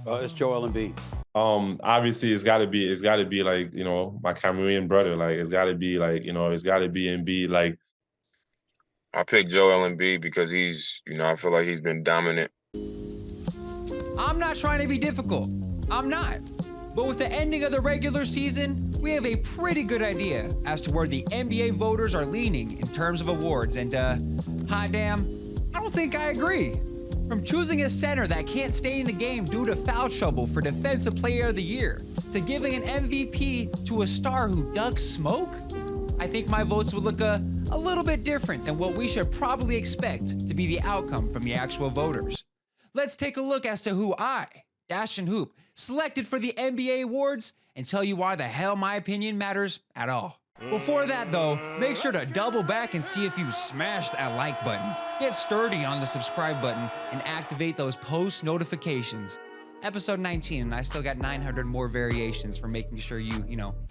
It's Joel Embiid. Obviously it's gotta be like, my Cameroonian brother. Like it's gotta be like, it's gotta be Embiid. Like I picked Joel Embiid because I feel like he's been dominant. I'm not trying to be difficult. I'm not. But with the ending of the regular season, we have a pretty good idea as to where the NBA voters are leaning in terms of awards. And hot damn, I don't think I agree. From choosing a center that can't stay in the game due to foul trouble for Defensive Player of the Year, to giving an MVP to a star who ducks smoke, I think my votes would look a little bit different than what we should probably expect to be the outcome from the actual voters. Let's take a look as to who I, Dash and Hoop, selected for the NBA awards and tell you why the hell my opinion matters at all. Before that though, make sure to double back and see if you smashed that like button. Get sturdy on the subscribe button and activate those post notifications. Episode 19, and I still got 900 more variations for making sure you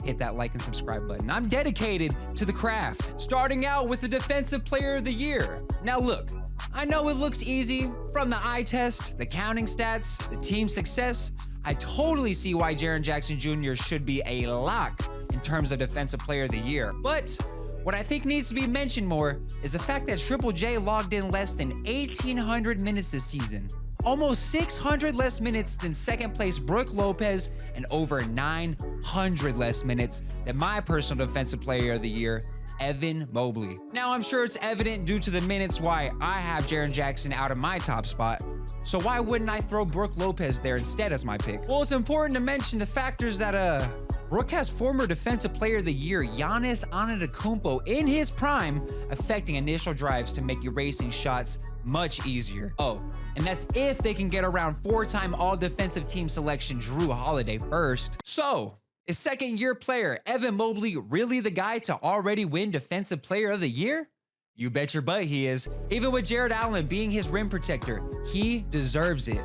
hit that like and subscribe button. I'm dedicated to the craft, starting out with the Defensive Player of the Year. Now look, I know it looks easy from the eye test, the counting stats, the team success. I totally see why Jaren Jackson Jr. should be a lock in terms of Defensive Player of the Year. But what I think needs to be mentioned more is the fact that Triple J logged in less than 1,800 minutes this season. Almost 600 less minutes than second place Brook Lopez and over 900 less minutes than my personal Defensive Player of the Year, Evan Mobley. Now, I'm sure it's evident due to the minutes why I have Jaren Jackson out of my top spot. So why wouldn't I throw Brook Lopez there instead as my pick? Well, it's important to mention the factors that Brook has former Defensive Player of the Year Giannis Antetokounmpo in his prime, affecting initial drives to make erasing shots much easier. Oh, and that's if they can get around four-time all-defensive team selection Drew Holiday first. So, is second-year player Evan Mobley really the guy to already win Defensive Player of the Year? You bet your butt he is. Even with Jared Allen being his rim protector, he deserves it.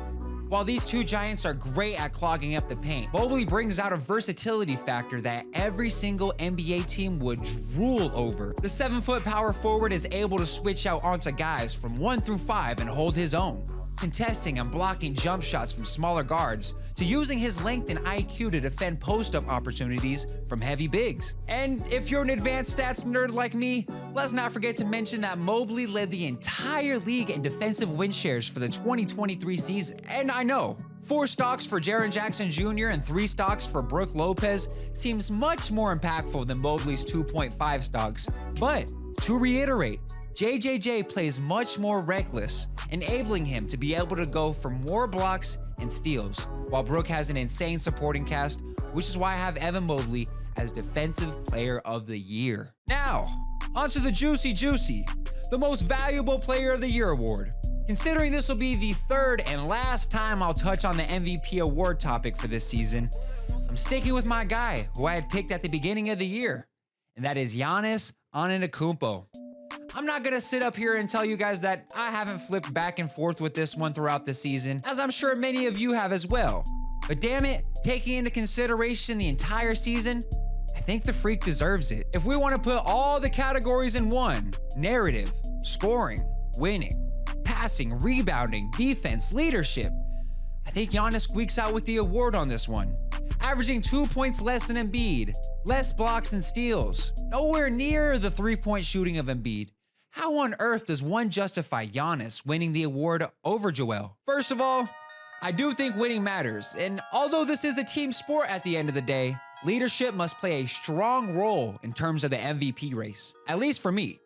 While these two giants are great at clogging up the paint, Mobley brings out a versatility factor that every single NBA team would drool over. The 7-foot power forward is able to switch out onto guys from 1 through 5 and hold his own, contesting and blocking jump shots from smaller guards, to using his length and IQ to defend post-up opportunities from heavy bigs. And if you're an advanced stats nerd like me, let's not forget to mention that Mobley led the entire league in defensive win shares for the 2023 season. And I know, 4 stocks for Jaren Jackson Jr. and 3 stocks for Brook Lopez seems much more impactful than Mobley's 2.5 stocks, but to reiterate, JJJ plays much more reckless, enabling him to be able to go for more blocks and steals, while Brook has an insane supporting cast, which is why I have Evan Mobley as Defensive Player of the Year. Now, onto the juicy, the Most Valuable Player of the Year award. Considering this will be the third and last time I'll touch on the MVP award topic for this season, I'm sticking with my guy who I had picked at the beginning of the year, and that is Giannis Antetokounmpo. I'm not gonna sit up here and tell you guys that I haven't flipped back and forth with this one throughout the season, as I'm sure many of you have as well. But damn it, taking into consideration the entire season, I think the freak deserves it. If we want to put all the categories in one, narrative, scoring, winning, passing, rebounding, defense, leadership, I think Giannis squeaks out with the award on this one. Averaging 2 points less than Embiid, less blocks and steals, nowhere near the 3-point shooting of Embiid. How on earth does one justify Giannis winning the award over Joel? First of all, I do think winning matters, and although this is a team sport at the end of the day, leadership must play a strong role in terms of the MVP race, at least for me.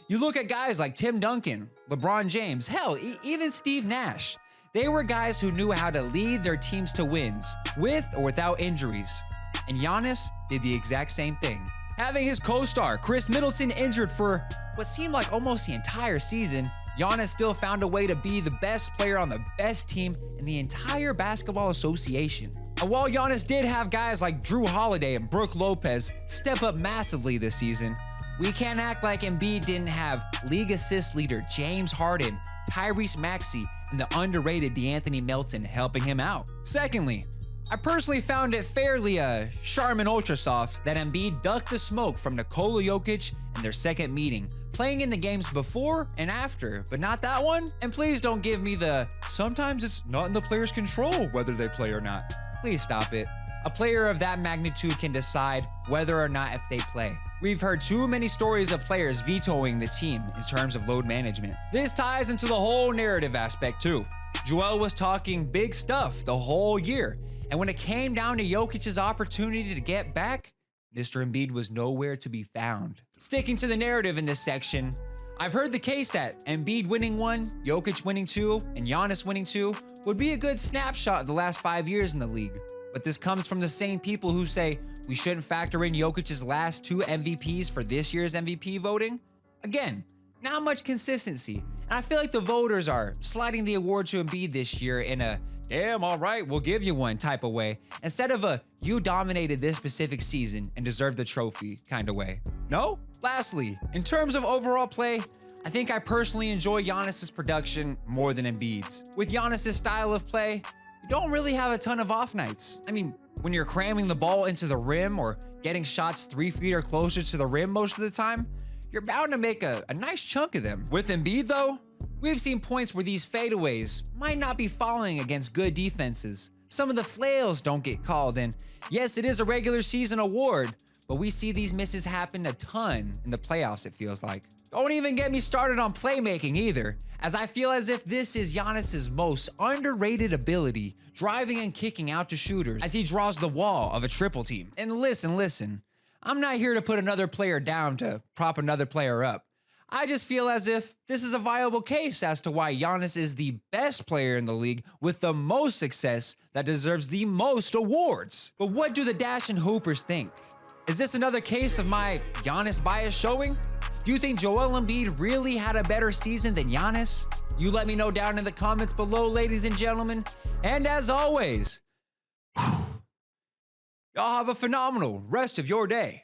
You look at guys like Tim Duncan, LeBron James, hell, even Steve Nash. They were guys who knew how to lead their teams to wins, with or without injuries. And Giannis did the exact same thing. Having his co-star, Chris Middleton, injured for what seemed like almost the entire season, Giannis still found a way to be the best player on the best team in the entire basketball association. And while Giannis did have guys like Drew Holiday and Brook Lopez step up massively this season, we can't act like Embiid didn't have league assist leader James Harden, Tyrese Maxey, and the underrated DeAnthony Melton helping him out. Secondly, I personally found it fairly Charmin Ultra Soft that Embiid ducked the smoke from Nikola Jokic in their second meeting playing in the games before and after, but not that one. And please don't give me the, sometimes it's not in the player's control whether they play or not. Please stop it. A player of that magnitude can decide whether or not if they play. We've heard too many stories of players vetoing the team in terms of load management. This ties into the whole narrative aspect too. Joel was talking big stuff the whole year, and when it came down to Jokic's opportunity to get back, Mr. Embiid was nowhere to be found. Sticking to the narrative in this section, I've heard the case that Embiid winning 1, Jokic winning 2, and Giannis winning 2 would be a good snapshot of the last 5 years in the league. But this comes from the same people who say we shouldn't factor in Jokic's last 2 MVPs for this year's MVP voting. Again, not much consistency. And I feel like the voters are sliding the award to Embiid this year in a, damn, all right, we'll give you one type of way, instead of a, you dominated this specific season and deserve the trophy kind of way. No? Lastly, in terms of overall play, I think I personally enjoy Giannis's production more than Embiid's. With Giannis's style of play, you don't really have a ton of off nights. I mean, when you're cramming the ball into the rim or getting shots 3 feet or closer to the rim most of the time, you're bound to make a nice chunk of them. With Embiid though, we've seen points where these fadeaways might not be falling against good defenses. Some of the flails don't get called, and yes, it is a regular season award, but we see these misses happen a ton in the playoffs, it feels like. Don't even get me started on playmaking either, as I feel as if this is Giannis's most underrated ability, driving and kicking out to shooters as he draws the wall of a triple team. And listen, I'm not here to put another player down to prop another player up. I just feel as if this is a viable case as to why Giannis is the best player in the league with the most success that deserves the most awards. But what do the Dash and Hoopers think? Is this another case of my Giannis bias showing? Do you think Joel Embiid really had a better season than Giannis? You let me know down in the comments below, ladies and gentlemen. And as always, y'all have a phenomenal rest of your day.